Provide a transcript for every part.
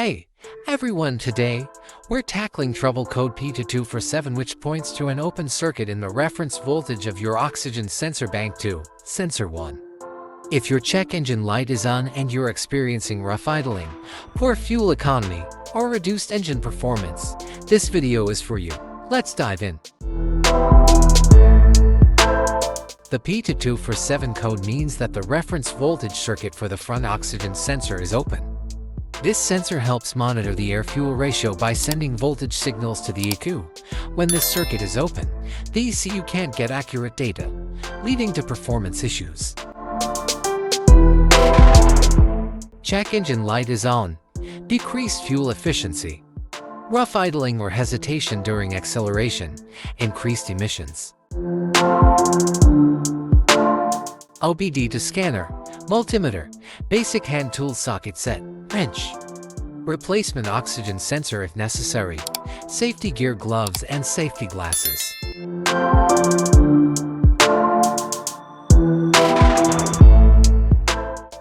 Hey, everyone, today, we're tackling trouble code P2247, which points to an open circuit in the reference voltage of your oxygen sensor bank 2, sensor 1. If your check engine light is on and you're experiencing rough idling, poor fuel economy, or reduced engine performance, this video is for you. Let's dive in. The P2247 code means that the reference voltage circuit for the front oxygen sensor is open. This sensor helps monitor the air-fuel ratio by sending voltage signals to the ECU. When this circuit is open, the ECU can't get accurate data, leading to performance issues. Check engine light is on. Decreased fuel efficiency. Rough idling or hesitation during acceleration. Increased emissions. OBD to scanner. Multimeter. Basic hand tool socket set. Wrench. Replacement oxygen sensor if necessary. Safety gear, gloves, and safety glasses.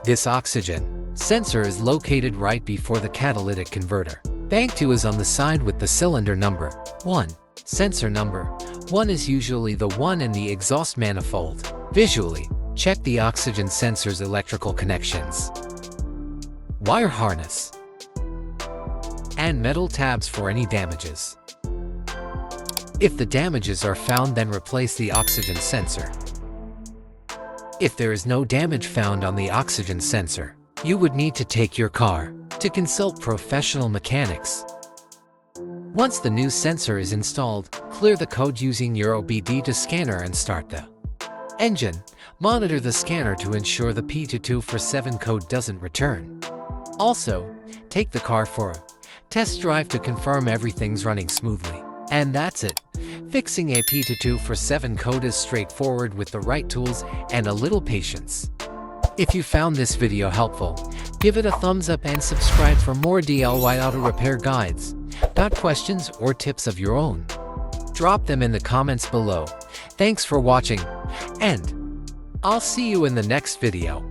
This oxygen sensor is located right before the catalytic converter. Bank 2 is on the side with the cylinder number 1. Sensor number 1 is usually the one in the exhaust manifold. Visually, check the oxygen sensor's electrical connections, wire harness, and metal tabs for any damages. If the damages are found, then replace the oxygen sensor. If there is no damage found on the oxygen sensor, you would need to take your car to consult professional mechanics. Once the new sensor is installed, clear the code using your OBD to scanner and start the engine. Monitor the scanner to ensure the P2247 code doesn't return. Also, take the car for a test drive to confirm everything's running smoothly. And that's it. Fixing a P2247 code is straightforward with the right tools and a little patience. If you found this video helpful, give it a thumbs up and subscribe for more DIY auto repair guides. Got questions or tips of your own? Drop them in the comments below. Thanks for watching, and I'll see you in the next video.